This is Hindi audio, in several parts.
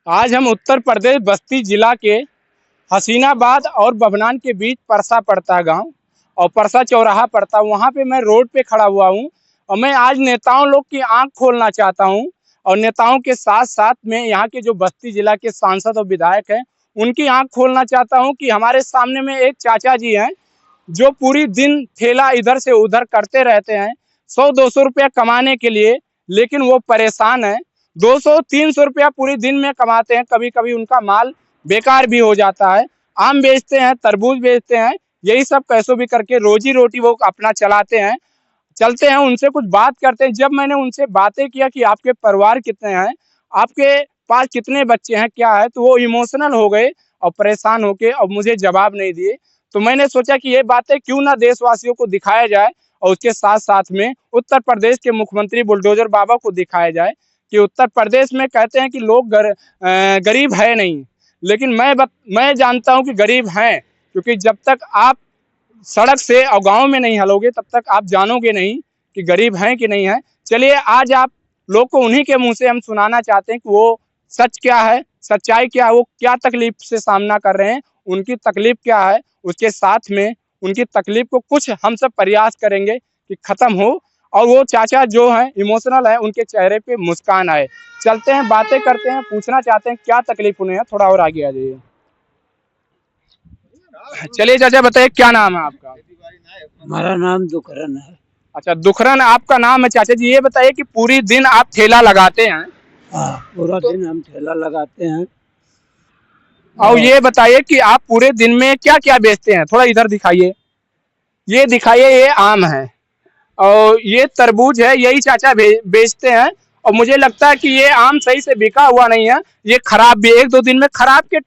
आज हम उत्तर प्रदेश बस्ती जिला के हसीनाबाद और बभनान के बीच परसा पड़ता गांव और परसा चौराहा पड़ता, वहां पे मैं रोड पे खड़ा हुआ हूं और मैं आज नेताओं लोग की आंख खोलना चाहता हूं और नेताओं के साथ साथ में यहाँ के जो बस्ती जिला के सांसद और विधायक हैं उनकी आंख खोलना चाहता हूं कि हमारे सामने में एक चाचा जी हैं जो पूरी दिन ठेला इधर से उधर करते रहते हैं 100-200 रुपया कमाने के लिए, लेकिन वो परेशान है। 200-300 रुपया पूरी दिन में कमाते हैं, कभी कभी उनका माल बेकार भी हो जाता है। आम बेचते हैं, तरबूज बेचते हैं, यही सब कैसों भी करके रोजी रोटी वो अपना चलाते हैं। चलते हैं, उनसे कुछ बात करते हैं। जब मैंने उनसे बातें किया कि आपके परिवार कितने हैं, आपके पास कितने बच्चे हैं, क्या है, तो वो इमोशनल हो गए और परेशान होके और मुझे जवाब नहीं दिए। तो मैंने सोचा कि ये बातें क्यों ना देशवासियों को दिखाया जाए और उसके साथ साथ में उत्तर प्रदेश के मुख्यमंत्री बुलडोजर बाबा को दिखाया जाए कि उत्तर प्रदेश में कहते हैं कि लोग गरीब है नहीं, लेकिन मैं जानता हूं कि गरीब हैं, क्योंकि जब तक आप सड़क से और गांव में नहीं हलोगे तब तक आप जानोगे नहीं कि गरीब हैं कि नहीं है। चलिए, आज आप लोग को उन्हीं के मुंह से हम सुनाना चाहते हैं कि वो सच क्या है, सच्चाई क्या है, वो क्या तकलीफ से सामना कर रहे हैं, उनकी तकलीफ क्या है। उसके साथ में उनकी तकलीफ को कुछ हम सब प्रयास करेंगे कि खत्म हो और वो चाचा जो हैं इमोशनल है, उनके चेहरे पे मुस्कान आए। चलते हैं, बातें करते हैं, पूछना चाहते हैं क्या तकलीफ उन्हें है। थोड़ा और आगे आ जाइए। चलिए चाचा, बताइए क्या नाम है आपका? हमारा नाम दुखरन है। अच्छा, दुखरन आपका नाम है। चाचा जी, ये बताइए कि पूरी दिन आप ठेला लगाते हैं? हाँ, पूरा दिन हम ठेला लगाते हैं। और ये बताइए कि आप पूरे दिन में क्या क्या बेचते हैं, थोड़ा इधर दिखाइए। ये दिखाइए, ये आम है और ये तरबूज है, यही चाचा बेचते हैं। और मुझे लगता है कि ये आम सही से बिका हुआ नहीं है, ये खराब भी 1-2 दिन में खराब के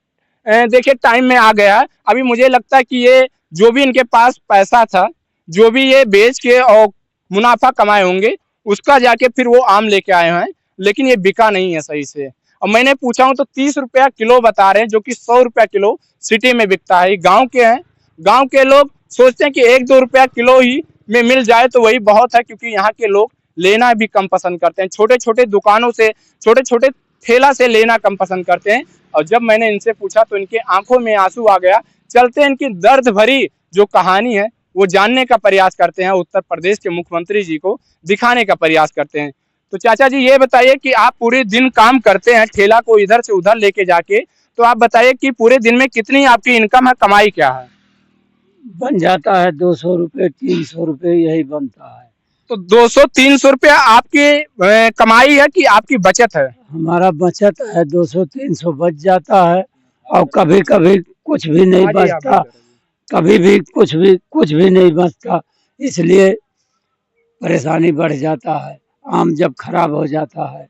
देखिए टाइम में आ गया है। अभी मुझे लगता है कि ये जो भी इनके पास पैसा था, जो भी ये बेच के और मुनाफा कमाए होंगे, उसका जाके फिर वो आम लेके आए हैं, लेकिन ये बिका नहीं है सही से। और मैंने पूछा हूं तो 30 रुपया किलो बता रहे हैं, जो कि 100 रुपया किलो सिटी में बिकता है। गाँव के हैं, गाँव के लोग सोचते हैं कि 1-2 रुपया किलो ही में मिल जाए तो वही बहुत है, क्योंकि यहाँ के लोग लेना भी कम पसंद करते हैं, छोटे छोटे दुकानों से, छोटे छोटे ठेला से लेना कम पसंद करते हैं। और जब मैंने इनसे पूछा तो इनके आंखों में आंसू आ गया। चलते हैं, इनकी दर्द भरी जो कहानी है वो जानने का प्रयास करते हैं, उत्तर प्रदेश के मुख्यमंत्री जी को दिखाने का प्रयास करते हैं। तो चाचा जी, ये बताइए कि आप पूरे दिन काम करते हैं ठेला को इधर से उधर लेके जाके, तो आप बताइए कि पूरे दिन में कितनी आपकी इनकम है, कमाई क्या है? बन जाता है 200 रुपये 300 रुपये, यही बनता है। तो 200-300 रुपया आपकी कमाई है कि आपकी बचत है? हमारा बचत है, 200-300 बच जाता है और कभी कभी कुछ भी नहीं बचता, कभी भी कुछ भी नहीं बचता, इसलिए परेशानी बढ़ जाता है। आम जब खराब हो जाता है,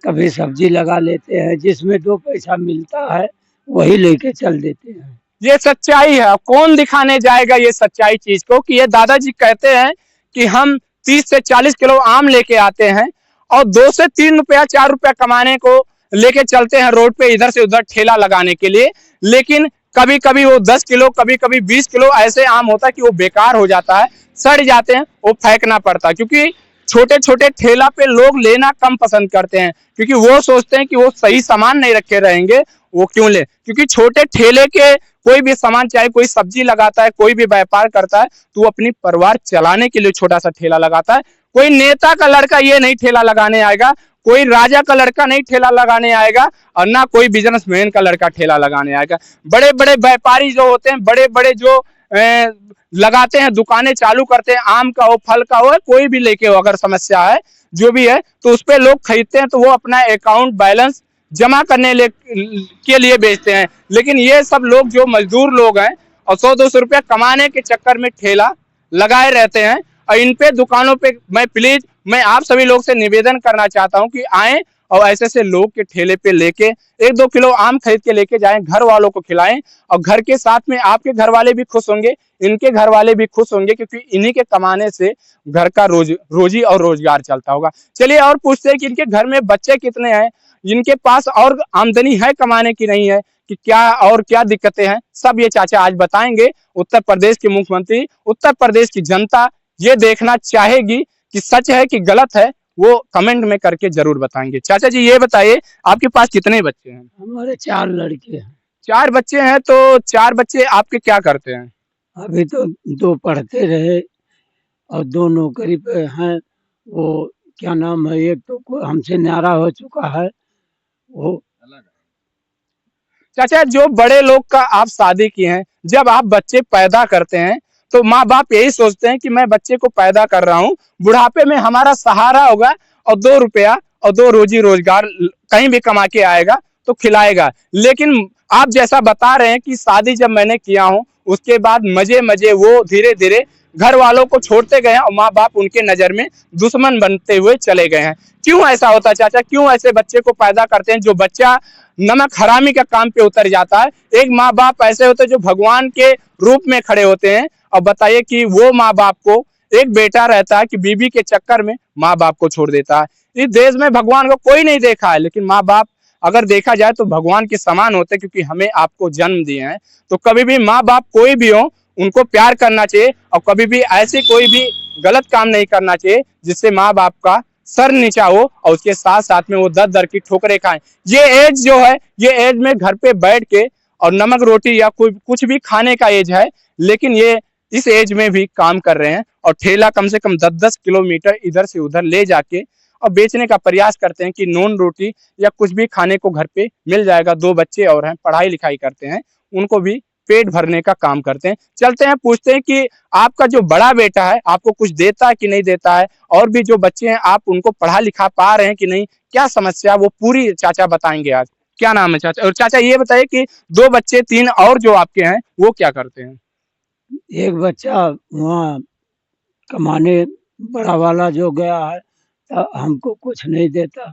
कभी सब्जी लगा लेते हैं, जिसमें 2 पैसा मिलता है वही लेके चल देते हैं। ये सच्चाई है, कौन दिखाने जाएगा ये सच्चाई चीज को कि ये दादाजी कहते हैं कि हम 30 से 40 किलो आम लेके आते हैं और 2 से 3 रुपया 4 रुपया कमाने को लेके चलते हैं रोड पे इधर से उधर ठेला लगाने के लिए, लेकिन कभी कभी वो 10 किलो, कभी कभी 20 किलो ऐसे आम होता है कि वो बेकार हो जाता है, सड़ जाते हैं, वो फेंकना पड़ता है। क्योंकि छोटे छोटे ठेला पे लोग लेना कम पसंद करते हैं, क्योंकि वो सोचते हैं कि वो सही सामान नहीं रखे रहेंगे, वो क्यों ले। क्योंकि छोटे ठेले के कोई भी सामान, चाहे कोई सब्जी लगाता है, कोई भी व्यापार करता है, तो वो अपनी परिवार चलाने के लिए छोटा सा ठेला लगाता है। कोई नेता का लड़का ये नहीं ठेला लगाने आएगा, कोई राजा का लड़का नहीं ठेला लगाने आएगा, और ना कोई बिजनेसमैन का लड़का ठेला लगाने आएगा। बड़े बड़े व्यापारी जो होते हैं, बड़े बड़े जो लगाते हैं, दुकानें चालू करते हैं, आम का हो, फल का हो, कोई भी लेके हो, अगर समस्या है जो भी है तो उस पर लोग खरीदते हैं, तो वो अपना अकाउंट बैलेंस जमा करने के लिए बेचते हैं। लेकिन ये सब लोग जो मजदूर लोग हैं और 100-200 रुपया कमाने के चक्कर में ठेला लगाए रहते हैं। और इन पे दुकानों पे मैं आप सभी लोग से निवेदन करना चाहता हूं कि आए और ऐसे लोग के ठेले पे लेके 1-2 किलो आम खरीद के लेके जाएं, घर वालों को खिलाएं, और घर के साथ में आपके घर वाले भी खुश होंगे, इनके घर वाले भी खुश होंगे, क्योंकि इन्हीं के कमाने से घर का रोजी और रोजगार चलता होगा। चलिए और पूछते हैं कि इनके घर में बच्चे कितने हैं, इनके पास और आमदनी है कमाने की नहीं है, कि क्या और क्या दिक्कतें हैं, सब ये चाचा आज बताएंगे। उत्तर प्रदेश के मुख्यमंत्री, उत्तर प्रदेश की जनता ये देखना चाहेगी कि सच है कि गलत है, वो कमेंट में करके जरूर बताएंगे। चाचा जी ये बताइए, आपके पास कितने बच्चे हैं? हमारे 4 लड़के हैं। 4 बच्चे हैं, तो 4 बच्चे आपके क्या करते हैं? अभी तो 2 पढ़ते रहे और 2 नौकरी पे हैं। वो क्या नाम है, एक तो हमसे न्यारा हो चुका है वो। चाचा जो बड़े लोग का आप शादी किए हैं, जब आप बच्चे पैदा करते हैं तो माँ बाप यही सोचते हैं कि मैं बच्चे को पैदा कर रहा हूँ, बुढ़ापे में हमारा सहारा होगा और 2 रुपया और 2 रोजी रोजगार कहीं भी कमा के आएगा तो खिलाएगा। लेकिन आप जैसा बता रहे हैं कि शादी जब मैंने किया हूँ उसके बाद मजे मजे वो धीरे धीरे घर वालों को छोड़ते गए हैं और माँ बाप उनके नजर में दुश्मन बनते हुए चले गए हैं। क्यों ऐसा होता है चाचा? क्यों ऐसे बच्चे को पैदा करते हैं जो बच्चा नमक हरामी का काम पे उतर जाता है? एक माँ बाप ऐसे होते हैं जो भगवान के रूप में खड़े होते हैं, और बताइए कि वो माँ बाप को एक बेटा रहता है कि बीबी के चक्कर में माँ बाप को छोड़ देता है। इस देश में भगवान को कोई नहीं देखा है, लेकिन माँ बाप अगर देखा जाए तो भगवान के समान होते, क्योंकि हमें आपको जन्म दिए हैं। तो कभी भी माँ बाप कोई भी हो उनको प्यार करना चाहिए, और कभी भी ऐसे कोई भी गलत काम नहीं करना चाहिए जिससे माँ बाप का सर नीचा हो और उसके साथ साथ में वो दर दर की ठोकरें खाएं। ये एज जो है, ये एज में घर पे बैठ के और नमक रोटी या कोई कुछ भी खाने का एज है, लेकिन ये इस एज में भी काम कर रहे हैं और ठेला कम से कम 10-10 किलोमीटर इधर से उधर ले जाके और बेचने का प्रयास करते हैं कि नॉन रोटी या कुछ भी खाने को घर पे मिल जाएगा। 2 बच्चे और हैं, पढ़ाई लिखाई करते हैं, उनको भी पेट भरने का काम करते हैं। चलते हैं पूछते हैं कि आपका जो बड़ा बेटा है आपको कुछ देता है कि नहीं देता है, और भी जो बच्चे हैं आप उनको पढ़ा लिखा पा रहे हैं कि नहीं, क्या समस्या वो पूरी चाचा बताएंगे आज। क्या नाम है चाचा? और चाचा ये बताइए कि 2 बच्चे 3 और जो आपके हैं वो क्या करते हैं? एक बच्चा वहाँ कमाने बड़ा वाला जो गया है, हमको कुछ नहीं देता,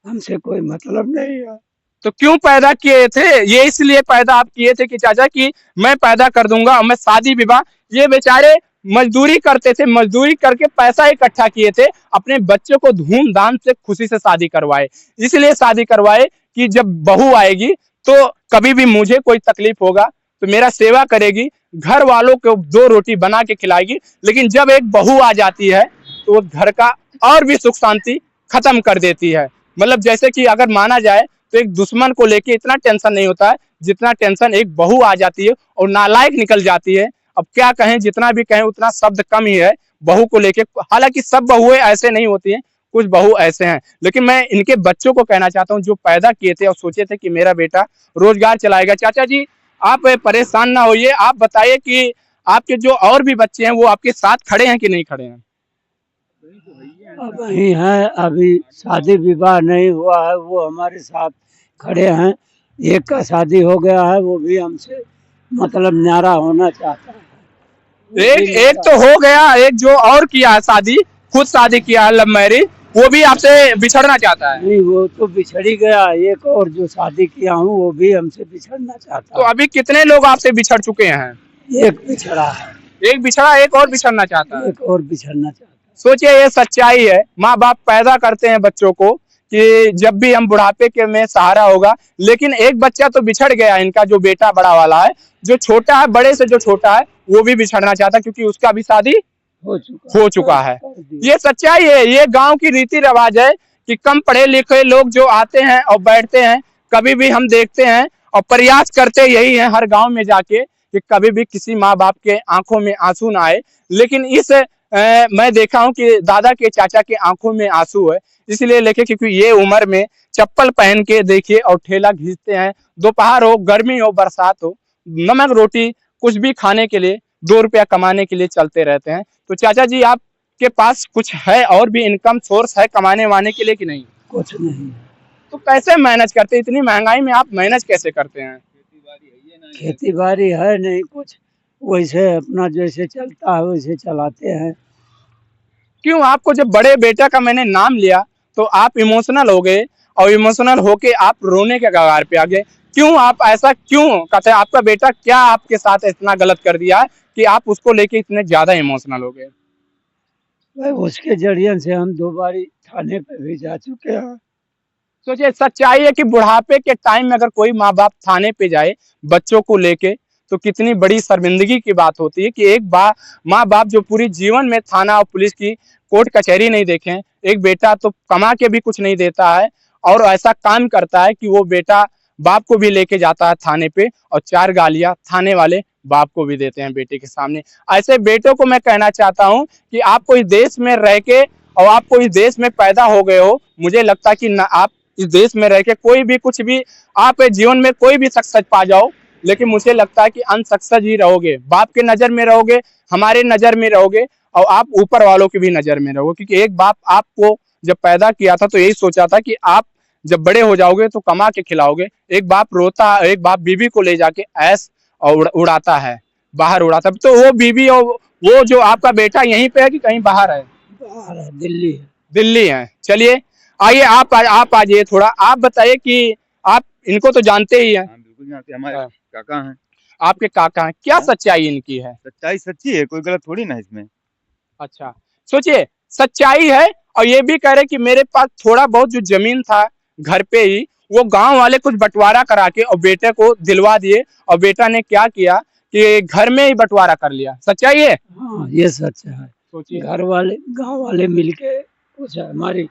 हमसे कोई मतलब नहीं है। तो क्यों पैदा किए थे? ये इसलिए पैदा आप किए थे कि चाचा कि मैं पैदा कर दूंगा और मैं शादी विवाह, ये बेचारे मजदूरी करते थे, मजदूरी करके पैसा इकट्ठा किए थे, अपने बच्चे को धूमधाम से खुशी से शादी करवाए। इसलिए शादी करवाए कि जब बहू आएगी तो कभी भी मुझे कोई तकलीफ होगा तो मेरा सेवा करेगी, घर वालों को 2 रोटी बना के खिलाएगी। लेकिन जब एक बहू आ जाती है तो वो घर का और भी सुख शांति खत्म कर देती है। मतलब जैसे कि अगर माना जाए तो एक दुश्मन को लेके इतना टेंशन नहीं होता है जितना टेंशन एक बहू आ जाती है और नालायक निकल जाती है। अब क्या कहें, जितना भी कहें उतना शब्द कम ही है बहू को लेके। हालांकि सब बहुएं ऐसे नहीं होती हैं, कुछ बहू ऐसे हैं, लेकिन मैं इनके बच्चों को कहना चाहता हूं जो पैदा किए थे और सोचे थे कि मेरा बेटा रोजगार चलाएगा। चाचा जी आप परेशान ना होइए, आप बताइए कि आपके जो और भी बच्चे हैं वो आपके साथ खड़े हैं कि नहीं खड़े हैं? अब वही है, अभी शादी विवाह नहीं हुआ है, वो हमारे साथ खड़े हैं। एक का शादी हो गया है, वो भी हमसे मतलब न्यारा होना चाहता है। एक तो हो गया, एक जो और किया है शादी, खुद शादी किया है लव मैरिज, वो भी आपसे बिछड़ना चाहता है। नहीं, वो तो बिछड़ ही गया। एक और जो शादी किया हूँ वो भी हमसे बिछड़ना चाहता तो अभी कितने लोग आपसे बिछड़ चुके हैं? है। एक बिछड़ा है, एक बिछड़ा, एक और बिछड़ना चाहता है। एक और बिछड़ना चाहता है। सोचिए ये सच्चाई है, माँ बाप पैदा करते हैं बच्चों को कि जब भी हम बुढ़ापे के में सहारा होगा, लेकिन एक बच्चा तो बिछड़ गया इनका, जो बेटा बड़ा वाला है। जो छोटा है, बड़े से जो छोटा है वो भी बिछड़ना चाहता है क्योंकि उसका भी शादी हो चुका है। ये सच्चाई है, ये गांव की रीति रिवाज है कि कम पढ़े लिखे लोग जो आते हैं और बैठते हैं, कभी भी हम देखते हैं और प्रयास करते यही है हर गांव में जाके कि कभी भी किसी माँ बाप के आंखों में आंसू ना आए। लेकिन इस मैं देखा हूं कि दादा के चाचा के आंखों में आंसू है, इसलिए लेके क्योंकि ये उम्र में चप्पल पहन के देखिए और ठेला खींचते हैं, दोपहर हो, गर्मी हो, बरसात हो, नमक रोटी कुछ भी खाने के लिए 2 रुपया कमाने के लिए चलते रहते हैं। तो चाचा जी आपके पास कुछ है और भी इनकम सोर्स है कमाने वाने के लिए कि नहीं? कुछ नहीं। तो कैसे मैनेज करते हैं? इतनी महंगाई में आप मैनेज कैसे करते हैं? खेती बाड़ी है नहीं कुछ, वैसे अपना जैसे चलता है वैसे चलाते हैं। क्यों आपको जब बड़े बेटा का मैंने नाम लिया तो आप इमोशनल हो गए और इमोशनल होके आप रोने के कगार पे आ गए? क्यों आप ऐसा क्यों कहते हैं? आपका बेटा क्या आपके साथ इतना गलत कर दिया कि आप उसको लेके इतने ज्यादा इमोशनल हो गए? भाई उसके जरिए से हम 2 बारी थाने पे भी जा चुके हैं। सोचिए सच्चाई है कि बुढ़ापे के टाइम में अगर कोई माँ बाप थाने पे जाए बच्चों को लेके तो कितनी बड़ी शर्मिंदगी की बात होती है कि एक माँ बाप जो पूरी जीवन में थाना और पुलिस की कोर्ट कचहरी नहीं देखे हैं। एक बेटा तो कमा के भी कुछ नहीं देता है और ऐसा काम करता है कि वो बेटा बाप को भी लेके जाता है थाने पे और 4 गालियां थाने वाले बाप को भी देते हैं बेटे के सामने। ऐसे बेटों को मैं कहना चाहता हूं कि आपको इस देश में रह के और आपको इस देश में पैदा हो गए हो, मुझे लगता कि ना आप इस देश में रह के कोई भी कुछ भी आप जीवन में कोई भी सक्सेस पा जाओ, लेकिन मुझे लगता है कि अनसक्सेस ही रहोगे। बाप के नजर में रहोगे, हमारे नजर में रहोगे और आप ऊपर वालों की भी नजर में रहोगे, क्योंकि एक बाप आपको जब पैदा किया था तो यही सोचा था कि आप जब बड़े हो जाओगे तो कमा के खिलाओगे। एक बाप रोता है, एक बाप बीवी को ले जाके ऐश और उड़ाता है, बाहर उड़ाता है। तो वो बीवी और वो जो आपका बेटा यहीं पे है कि कहीं बाहर है? बाहर है, दिल्ली है। दिल्ली है। चलिए आइए आप आ जाइए थोड़ा, आप बताइए कि आप इनको तो जानते ही हैं। हाँ, बिल्कुल जानते हैं, हमारे काका हैं। आपके काका हैं, क्या हाँ। सच्चाई इनकी है? सच्चाई सच्ची है, कोई गलत थोड़ी ना इसमें। अच्छा, सोचिए सच्चाई है और ये भी कह रहे कि मेरे पास थोड़ा बहुत जो जमीन था घर पे ही, वो गांव वाले कुछ बंटवारा करा के और बेटे को दिलवा दिए और बेटा ने क्या किया कि घर में ही बंटवारा कर लिया। सच्चाई है? हाँ, ये सच है। सोचिए, घर वाले गांव वाले मिलके कुछ हमारी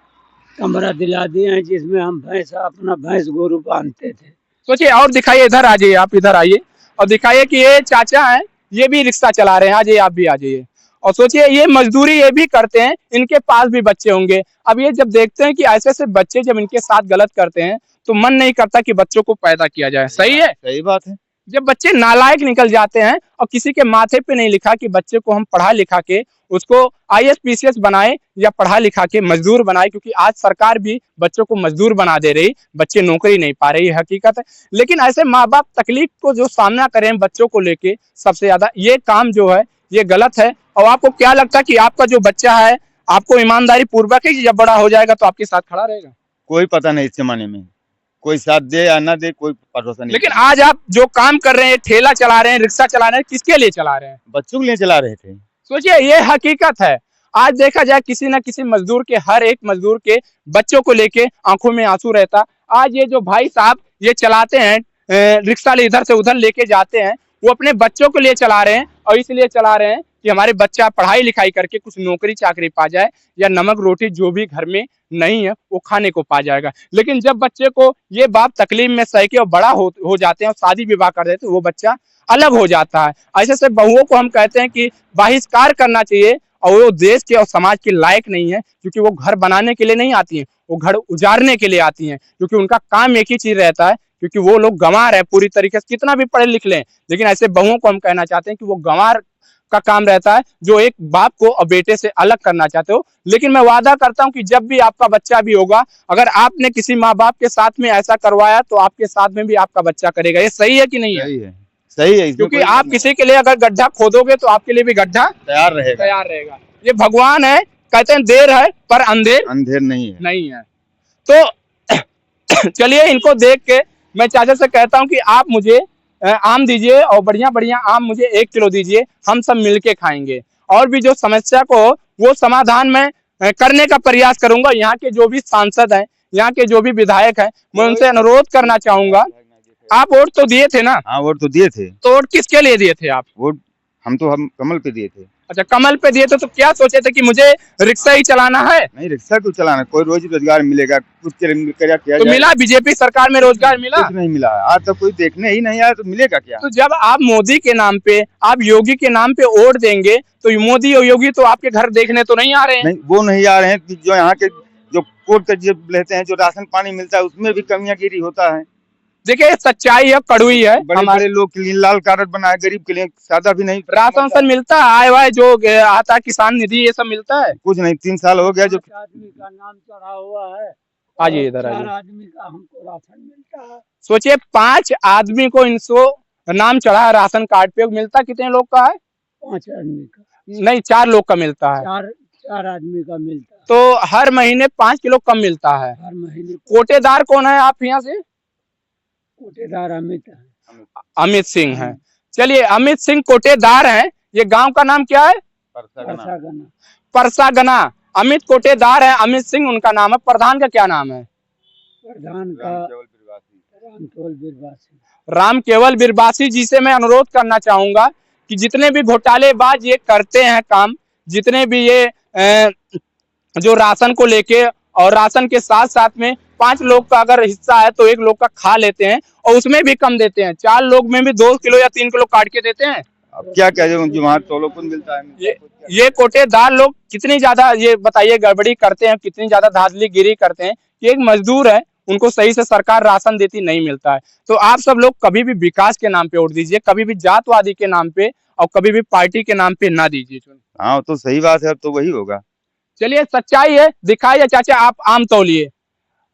कमरा दिला दिए हैं जिसमें हम अपना भैंस गोरू बांधते थे। सोचिए और दिखाइए, इधर आ जाइए, आप इधर आइए और दिखाइए कि ये चाचा हैं, ये भी रिक्शा चला रहे हैं। आ जाइए, आप भी आ जाइए और सोचिए ये मजदूरी ये भी करते हैं, इनके पास भी बच्चे होंगे। अब ये जब देखते हैं कि ऐसे ऐसे बच्चे जब इनके साथ गलत करते हैं तो मन नहीं करता कि बच्चों को पैदा किया जाए। सही है? सही बात है। जब बच्चे नालायक निकल जाते हैं और किसी के माथे पे नहीं लिखा कि बच्चे को हम पढ़ा लिखा के उसको आईएएस पीसीएस बनाए या पढ़ा लिखा के मजदूर बनाए, क्योंकि आज सरकार भी बच्चों को मजदूर बना दे रही, बच्चे नौकरी नहीं पा रहे, ये हकीकत है। लेकिन ऐसे माँ बाप तकलीफ को जो सामना करें बच्चों को लेके, सबसे ज्यादा ये काम जो है ये गलत है। और आपको क्या लगता है कि आपका जो बच्चा है आपको ईमानदारी पूर्वक है कि जब बड़ा हो जाएगा तो आपके साथ खड़ा रहेगा? कोई पता नहीं इस जमाने में, कोई साथ दे या ना दे, कोई भरोसा नहीं। लेकिन आज आप जो काम कर रहे हैं, ठेला चला रहे हैं, रिक्शा चला रहे हैं, किसके लिए चला रहे हैं? बच्चों के लिए चला रहे थे। सोचिए ये हकीकत है। आज देखा जाए किसी न किसी मजदूर के, हर एक मजदूर के बच्चों को लेके आंखों में आंसू रहता। आज ये जो भाई साहब ये चलाते हैं, रिक्शा इधर से उधर लेके जाते हैं, वो अपने बच्चों के लिए चला रहे हैं और इसलिए चला रहे हैं कि हमारे बच्चा पढ़ाई लिखाई करके कुछ नौकरी चाकरी पा जाए या नमक रोटी जो भी घर में नहीं है वो खाने को पा जाएगा। लेकिन जब बच्चे को ये बाप तकलीफ में सह के और बड़ा हो जाते हैं और शादी विवाह कर देते हैं, वो बच्चा अलग हो जाता है। ऐसे से बहुओं को हम कहते हैं कि बहिष्कार करना चाहिए और वो देश के और समाज के लायक नहीं है, क्योंकि वो घर बनाने के लिए नहीं आती हैं, वो घर उजाड़ने के लिए आती हैं। क्योंकि उनका काम एक ही चीज रहता है, क्योंकि वो लोग गंवार है पूरी तरीके से, कितना भी पढ़े लिख लें, लेकिन ऐसे बहुओं को हम कहना चाहते हैं कि वो गंवार का काम रहता है जो एक बाप को और बेटे से अलग करना चाहते हो। लेकिन मैं वादा करता हूं कि जब भी आपका बच्चा भी होगा, अगर आपने किसी माँ बाप के साथ में ऐसा करवाया तो आपके साथ में भी आपका बच्चा करेगा। ये सही है कि नहीं है? सही है, सही है। क्योंकि आप किसी के लिए अगर गड्ढा खोदोगे तो आपके लिए भी गड्ढा तैयार रहेगा। ये भगवान है, कहते हैं देर है पर अंधेर नहीं है। तो चलिए इनको देख के मैं चाचा से कहता हूं कि आप मुझे आम दीजिए और बढ़िया बढ़िया आम मुझे 1 किलो दीजिए, हम सब मिलके खाएंगे। और भी जो समस्या को वो समाधान में करने का प्रयास करूंगा। यहाँ के जो भी सांसद हैं, यहाँ के जो भी विधायक हैं, मैं उनसे अनुरोध करना चाहूंगा। आप वोट तो दिए थे ना? हाँ, वोट तो दिए थे। तो वोट किसके लिए दिए थे आप? वोट हम कमल पे दिए थे। अच्छा, कमल पे दिए थे, तो क्या सोचे थे कि मुझे रिक्शा ही चलाना है? नहीं, रिक्शा क्यों चलाना, कोई रोजगार मिलेगा, कुछ किया तो मिला? बीजेपी सरकार में रोजगार मिला? कुछ नहीं मिला, आज तक कोई देखने ही नहीं आया, तो मिलेगा क्या? तो जब आप मोदी के नाम पे, आप योगी के नाम पे वोट देंगे तो मोदी और योगी तो आपके घर देखने तो नहीं आ रहे हैं? नहीं, वो नहीं आ रहे हैं। जो यहाँ के जो कोर्ट का जो लेते हैं, जो राशन पानी मिलता है, उसमें भी कमियां गिरी होता है। देखिए सच्चाई है, कड़वी है। हमारे लोग के लिए लाल कार्ड बनाया, गरीब के लिए सादा भी नहीं। राशन मिलता है, आय वाय जो आता है, किसान निधि, ये सब मिलता है? कुछ नहीं, 3 साल हो गया। जो आदमी का नाम चढ़ा हुआ है, आइए इधर आइए। 4 आदमी का हमको राशन मिलता है। सोचिए 5 आदमी को इनको नाम चढ़ा है राशन कार्ड पे। मिलता कितने लोग का है? 5 आदमी का नहीं, 4 लोग का मिलता है। 4 आदमी का मिलता है। तो हर महीने 5 किलो कम मिलता है। हर महीने। कोटेदार कौन है आप यहाँ से? कोटेदार अमित सिंह है। चलिए अमित सिंह कोटेदार हैं। ये गांव का नाम क्या है? परसागना। अमित कोटेदार है, अमित सिंह उनका नाम है। प्रधान का क्या नाम है? प्रधान का राम केवल बिरबासी जी से मैं अनुरोध करना चाहूंगा कि जितने भी घोटालेबाज ये करते हैं काम, जितने भी ये जो राशन को लेके, और राशन के साथ साथ में 5 लोग का अगर हिस्सा है तो 1 लोग का खा लेते हैं और उसमें भी कम देते हैं। 4 लोग में भी 2 किलो या 3 किलो काट के देते हैं। अब क्या कह जो वहाँ टोलोपुन मिलता है ये कोटेदार लोग कितनी ज्यादा, ये बताइए, गड़बड़ी करते हैं, कितनी ज्यादा धांधलीगिरी करते हैं कि एक मजदूर है, उनको सही से सरकार राशन देती नहीं मिलता है। तो आप सब लोग कभी भी विकास के नाम पे वोट दीजिए, कभी भी जातवादी के नाम पे और कभी भी पार्टी के नाम पे ना दीजिए। हाँ तो सही बात है, अब तो वही होगा। चलिए, सच्चाई है, दिखाइए चाचा, आप आम तौलिए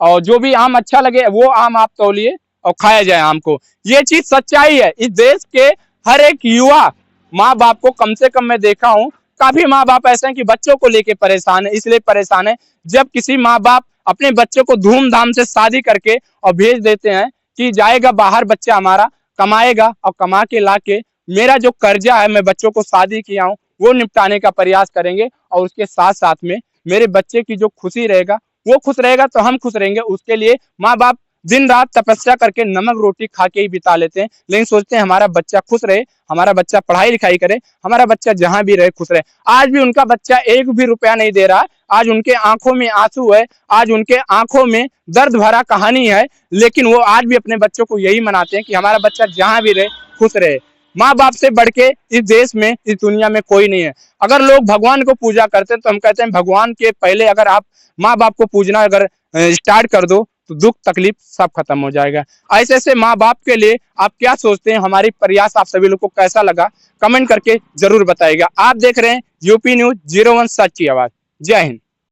और जो भी आम अच्छा लगे वो आम आप तौलिए और खाया जाए आम को। ये चीज सच्चाई है। इस देश के हर एक युवा माँ बाप को, कम से कम मैं देखा हूँ, काफी माँ बाप ऐसे हैं कि बच्चों को लेके परेशान है। इसलिए परेशान है जब किसी माँ बाप अपने बच्चों को धूमधाम से शादी करके और भेज देते हैं कि जाएगा बाहर बच्चा हमारा, कमाएगा और कमा के ला के मेरा जो कर्जा है, मैं बच्चों को शादी किया हूँ, वो निपटाने का प्रयास करेंगे और उसके साथ साथ में मेरे बच्चे की जो खुशी रहेगा, वो खुश रहेगा तो हम खुश रहेंगे। उसके लिए माँ बाप दिन रात तपस्या करके नमक रोटी खा के ही बिता लेते हैं, लेकिन सोचते हैं हमारा बच्चा खुश रहे, हमारा बच्चा पढ़ाई लिखाई करे, हमारा बच्चा जहां भी रहे खुश रहे। आज भी उनका बच्चा 1 भी रुपया नहीं दे रहा। आज उनके आंखों में आंसू है, आज उनके आंखों में दर्द भरा कहानी है, लेकिन वो आज भी अपने बच्चों को यही मनाते हैं कि हमारा बच्चा जहां भी रहे खुश रहे। माँ बाप से बढ़ के इस देश में, इस दुनिया में कोई नहीं है। अगर लोग भगवान को पूजा करते हैं तो हम कहते हैं भगवान के पहले अगर आप माँ बाप को पूजना अगर स्टार्ट कर दो तो दुख तकलीफ सब खत्म हो जाएगा। ऐसे ऐसे माँ बाप के लिए आप क्या सोचते हैं? हमारी प्रयास आप सभी लोग को कैसा लगा कमेंट करके जरूर बताइएगा। आप देख रहे हैं यूपी न्यूज 01 सच की आवाज। जय हिंद।